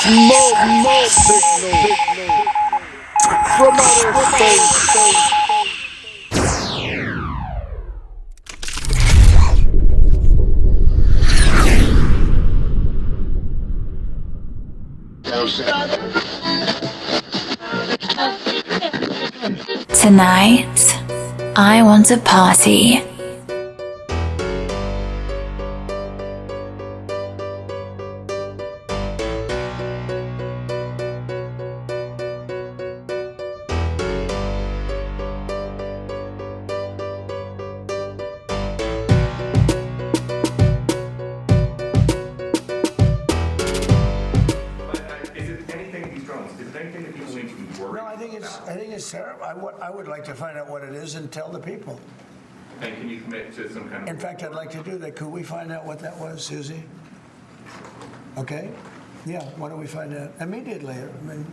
Smoke signal from outer space. Tonight, I want to party. I think it's terrible. I would like to find out what it is and tell the people. And can you commit to some kind of... In fact, I'd like to do that. Could we find out what that was, Susie? Okay? Yeah, why don't we find out immediately? I mean,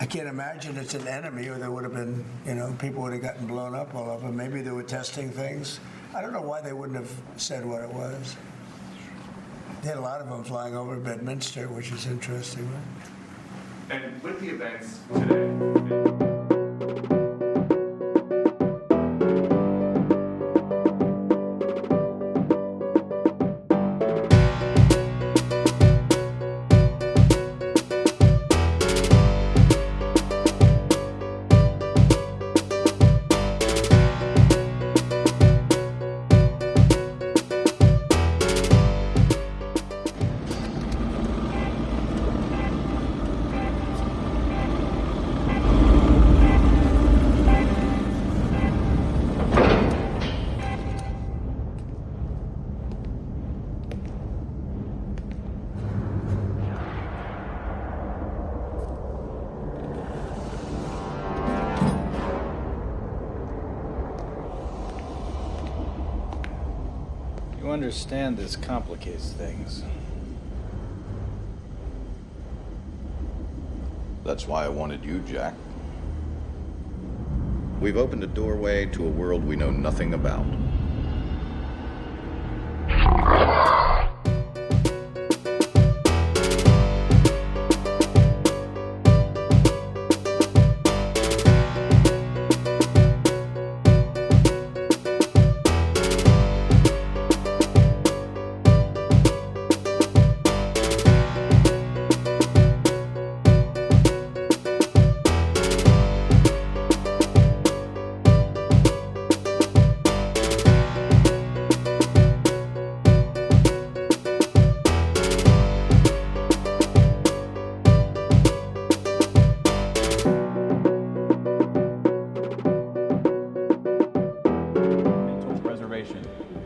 I can't imagine it's an enemy or there would have been, people would have gotten blown up all over. Maybe they were testing things. I don't know why they wouldn't have said what it was. They had a lot of them flying over Bedminster, which is interesting, right? And with the events today... You understand this complicates things. That's why I wanted you, Jack. We've opened a doorway to a world we know nothing about.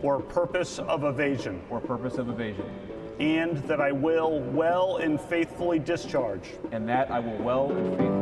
Or purpose of evasion. Or purpose of evasion. And that I will well and faithfully discharge. And that I will well and faithfully.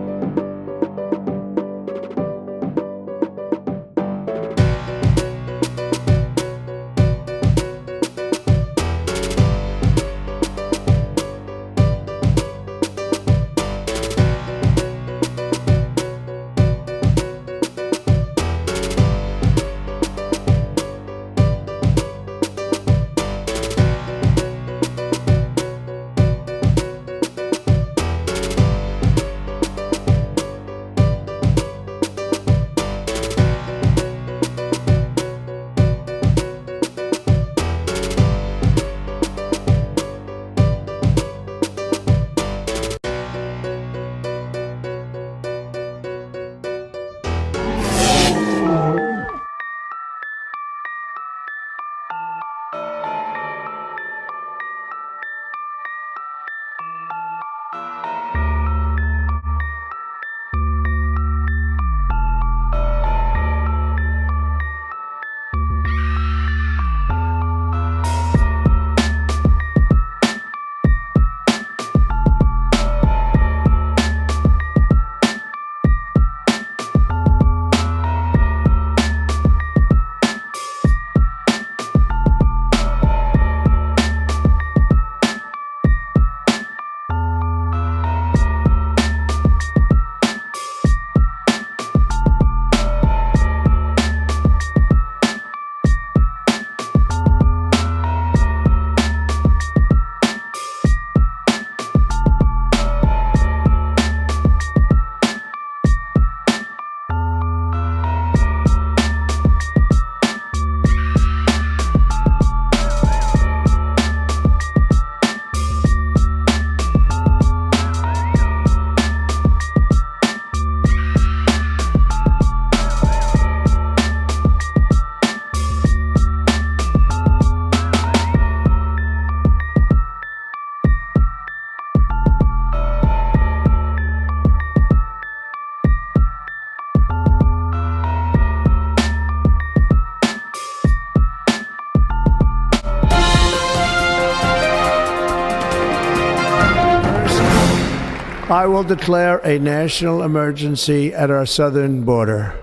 I will declare a national emergency at our southern border.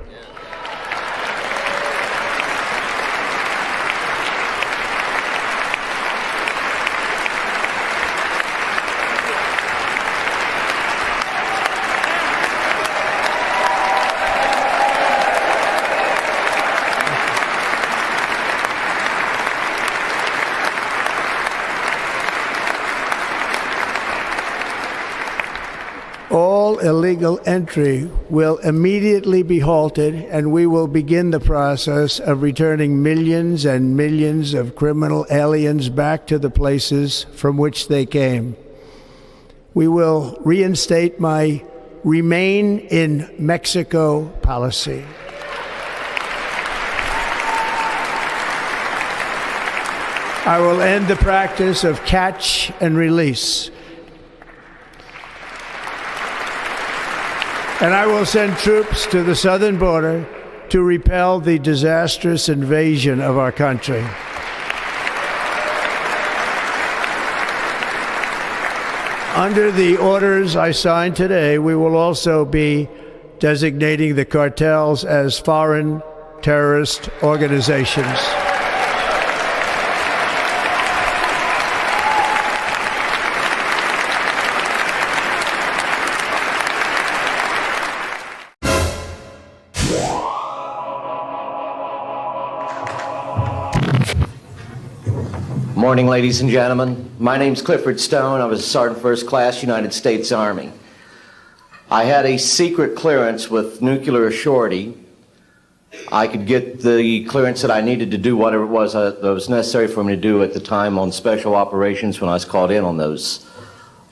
All illegal entry will immediately be halted, and we will begin the process of returning millions and millions of criminal aliens back to the places from which they came. We will reinstate my Remain in Mexico policy. I will end the practice of catch and release. And I will send troops to the southern border to repel the disastrous invasion of our country. Under the orders I signed today, we will also be designating the cartels as foreign terrorist organizations. Morning, ladies and gentlemen. My name's Clifford Stone. I was a Sergeant First Class, United States Army. I had a secret clearance with nuclear surety. I could get the clearance that I needed to do whatever it was that was necessary for me to do at the time on special operations when I was called in on those.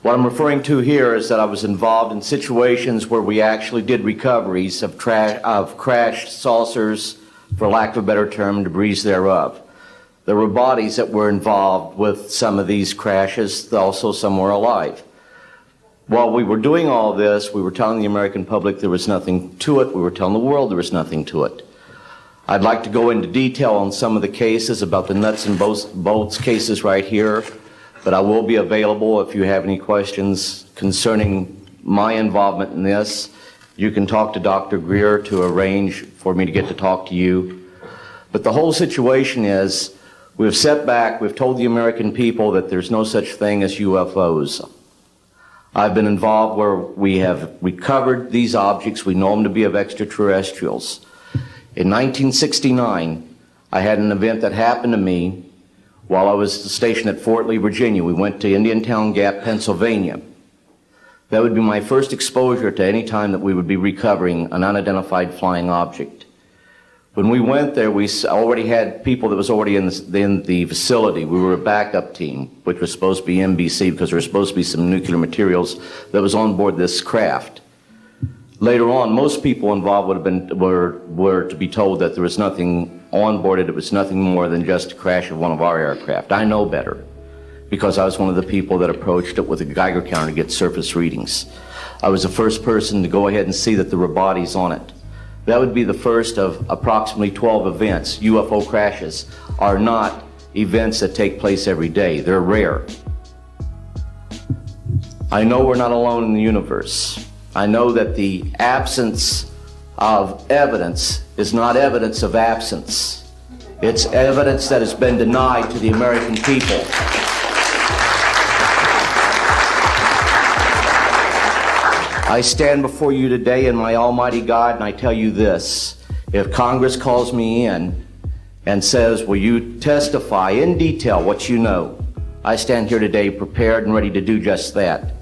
What I'm referring to here is that I was involved in situations where we actually did recoveries of crashed saucers, for lack of a better term, debris thereof. There were bodies that were involved with some of these crashes, also some were alive. While we were doing all this, we were telling the American public there was nothing to it. We were telling the world there was nothing to it. I'd like to go into detail on some of the cases about the nuts and bolts cases right here, but I will be available if you have any questions concerning my involvement in this. You can talk to Dr. Greer to arrange for me to get to talk to you. But the whole situation is, we've set back, we've told the American people that there's no such thing as UFOs. I've been involved where we have recovered these objects. We know them to be of extraterrestrials. In 1969, I had an event that happened to me while I was stationed at Fort Lee, Virginia. We went to Indiantown Gap, Pennsylvania. That would be my first exposure to any time that we would be recovering an unidentified flying object. When we went there, we already had people that was already in the facility. We were a backup team, which was supposed to be NBC because there was supposed to be some nuclear materials that was on board this craft. Later on, most people involved were to be told that there was nothing on board it. It was nothing more than just a crash of one of our aircraft. I know better because I was one of the people that approached it with a Geiger counter to get surface readings. I was the first person to go ahead and see that there were bodies on it. That would be the first of approximately 12 events. UFO crashes are not events that take place every day. They're rare. I know we're not alone in the universe. I know that the absence of evidence is not evidence of absence. It's evidence that has been denied to the American people. I stand before you today in my almighty God, and I tell you this. If Congress calls me in and says, will you testify in detail what you know, I stand here today prepared and ready to do just that.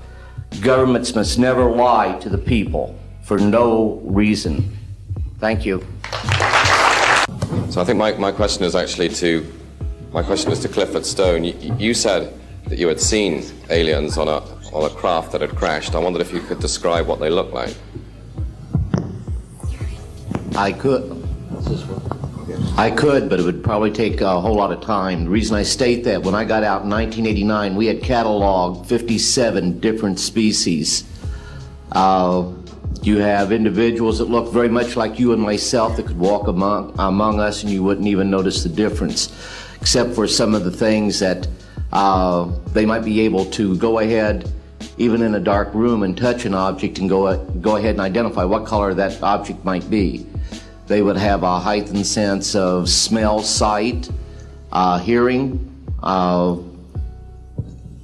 Governments must never lie to the people for no reason. Thank you. So I think my question is actually to Clifford Stone. You said that you had seen aliens on a craft that had crashed. I wondered if you could describe what they looked like. I could, but it would probably take a whole lot of time. The reason I state that, when I got out in 1989, we had cataloged 57 different species. You have individuals that look very much like you and myself that could walk among us and you wouldn't even notice the difference, except for some of the things that they might be able to go ahead even in a dark room, and touch an object and go ahead and identify what color that object might be. They would have a heightened sense of smell, sight, hearing.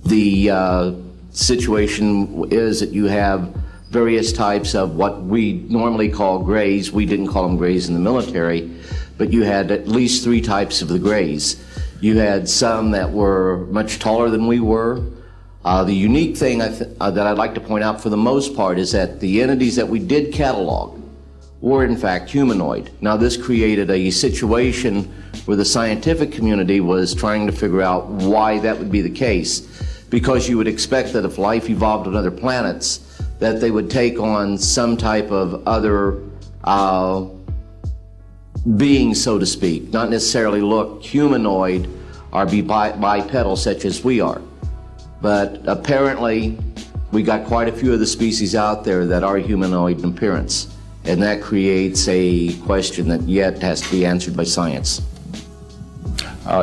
The situation is that you have various types of what we normally call grays. We didn't call them grays in the military, but you had at least 3 types of the grays. You had some that were much taller than we were. The unique thing that I'd like to point out for the most part is that the entities that we did catalog were in fact humanoid. Now this created a situation where the scientific community was trying to figure out why that would be the case, because you would expect that if life evolved on other planets, that they would take on some type of other being, so to speak, not necessarily look humanoid or be bipedal such as we are. But apparently we got quite a few of the species out there that are humanoid in appearance, and that creates a question that yet has to be answered by science.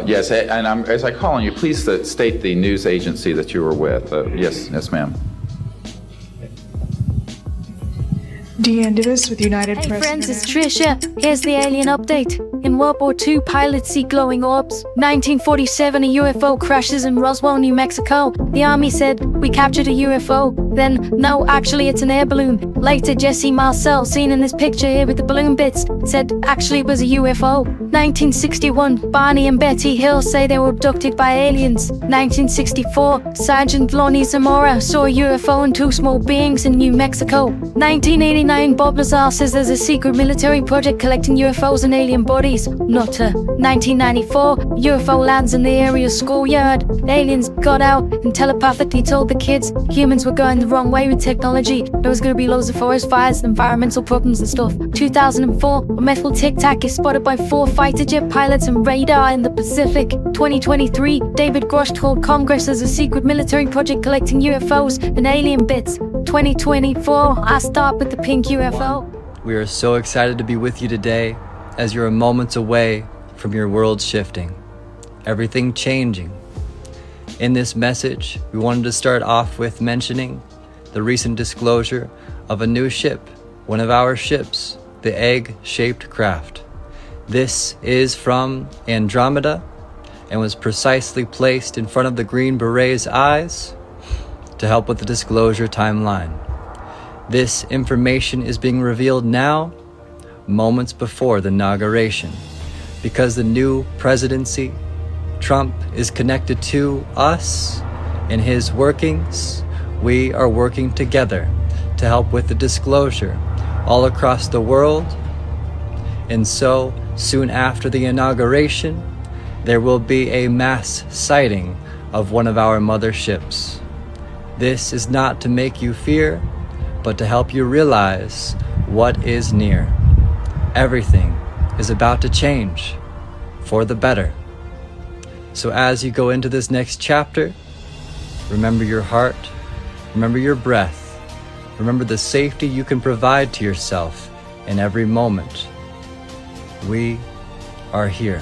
Yes, and as I call on you, please state the news agency that you were with. Yes, ma'am. Deanne Davis with United Hey Press. friends, it's Trisha. Here's the alien update. In World War II, pilots see glowing orbs. 1947, a UFO crashes in Roswell, New Mexico. The army said, we captured a UFO. Then, no, actually it's an air balloon. Later, Jesse Marcel, seen in this picture here with the balloon bits, said actually it was a UFO. 1961, Barney and Betty Hill say they were abducted by aliens. 1964, Sergeant Lonnie Zamora saw a UFO and 2 small beings in New Mexico. 1989, Bob Lazar says there's a secret military project collecting UFOs and alien bodies. Nutter. 1994, UFO lands in the area schoolyard. Aliens got out and telepathically told the kids humans were going the wrong way with technology. There was going to be loads of forest fires, environmental problems and stuff. 2004, a metal Tic Tac is spotted by 4 fighter jet pilots and radar in the Pacific. 2023, David Grosh told Congress there's a secret military project collecting UFOs and alien bits. 2024, I start with the pink UFO. We are so excited to be with you today as you're moments away from your world shifting, everything changing. In this message, we wanted to start off with mentioning the recent disclosure of a new ship, one of our ships, the egg-shaped craft. This is from Andromeda and was precisely placed in front of the Green Beret's eyes to help with the disclosure timeline. This information is being revealed now, moments before the inauguration, because the new presidency, Trump, is connected to us in his workings. We are working together to help with the disclosure all across the world. And so, soon after the inauguration, there will be a mass sighting of one of our motherships. This is not to make you fear, but to help you realize what is near. Everything is about to change for the better. So as you go into this next chapter, remember your heart, remember your breath, remember the safety you can provide to yourself in every moment. We are here.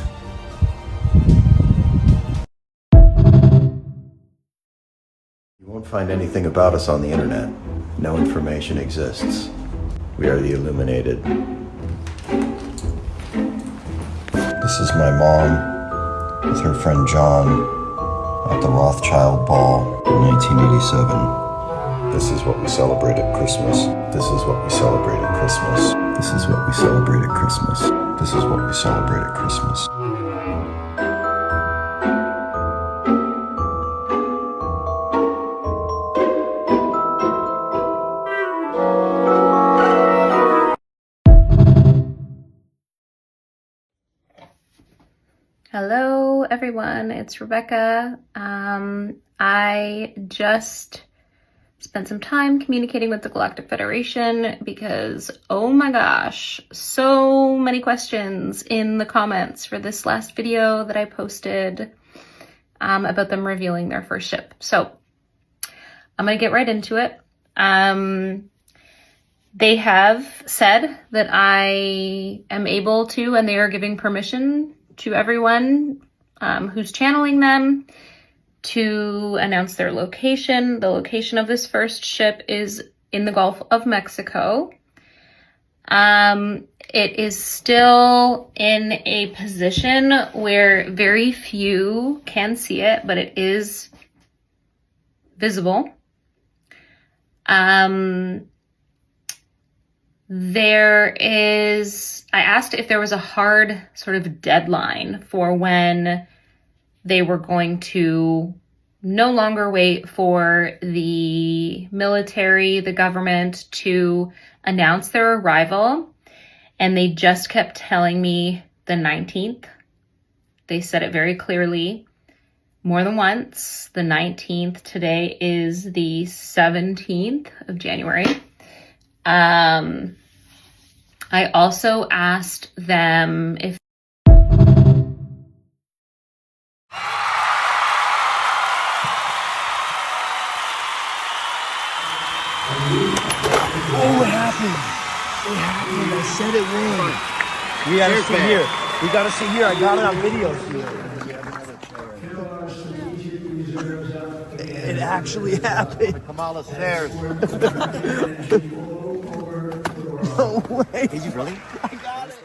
You won't find anything about us on the internet. No information exists. We are the Illuminated. This is my mom with her friend John at the Rothschild Ball in 1987. This is what we celebrate at Christmas. This is what we celebrate at Christmas. This is what we celebrate at Christmas. This is what we celebrate at Christmas. Hello everyone, it's Rebecca. I just spent some time communicating with the Galactic Federation because, oh my gosh, so many questions in the comments for this last video that I posted about them revealing their first ship. So I'm gonna get right into it. They have said that I am able to, and they are giving permission to everyone who's channeling them to announce their location. The location of this first ship is in the Gulf of Mexico. It is still in a position where very few can see it, but it is visible. I asked if there was a hard sort of deadline for when they were going to no longer wait for the military, the government to announce their arrival. And they just kept telling me the 19th. They said it very clearly more than once. The 19th, today is the 17th of January. I also asked them if What happened? What happened? I said it wrong. We gotta see here. We gotta see here. I got it on video here. It actually happened. Come on the stairs. No way. Did you really? I got it.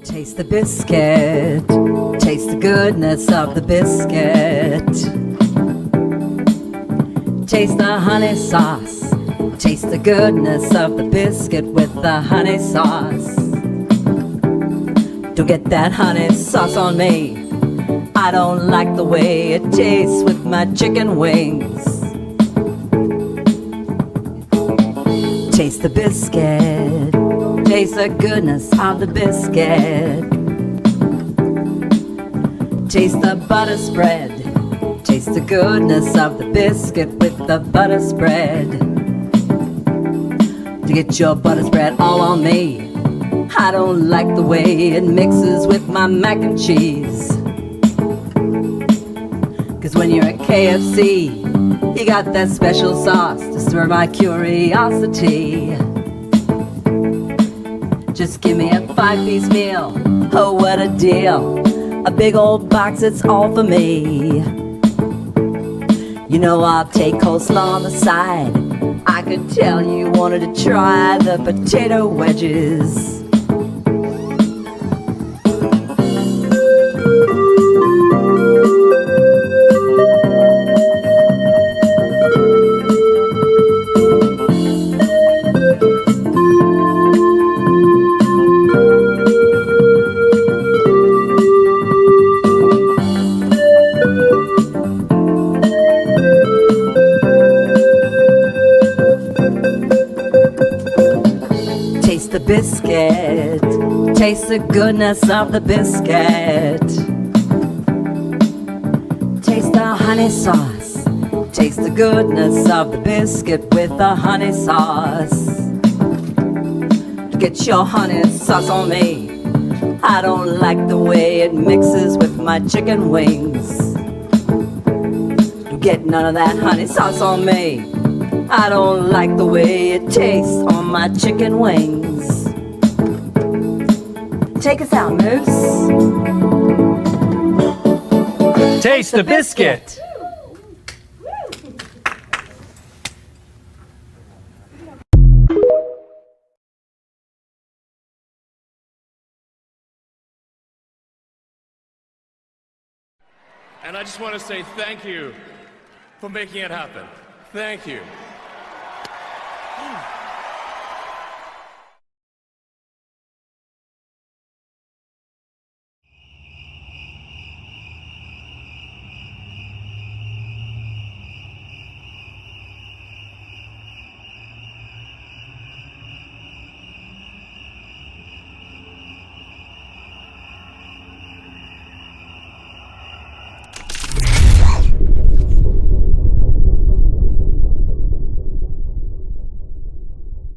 Taste the biscuit, taste the goodness of the biscuit. Taste the honey sauce, taste the goodness of the biscuit with the honey sauce. Don't get that honey sauce on me, I don't like the way it tastes with my chicken wings. Taste the biscuit, taste the goodness of the biscuit. Taste the butter spread, taste the goodness of the biscuit with the butter spread. To get your butter spread all on me, I don't like the way it mixes with my mac and cheese. Cause when you're at KFC, you got that special sauce to stir my curiosity. Just give me a 5-piece meal, oh what a deal. A big old box, it's all for me. You know I'll take coleslaw on the side. I could tell you wanted to try the potato wedges. Taste the biscuit, taste the goodness of the biscuit. Taste the honey sauce, taste the goodness of the biscuit with the honey sauce. Get your honey sauce on me, I don't like the way it mixes with my chicken wings. Get none of that honey sauce on me, I don't like the way it tastes on my chicken wings. Take us out, Moose. Taste the biscuit. And I just want to say thank you for making it happen. Thank you.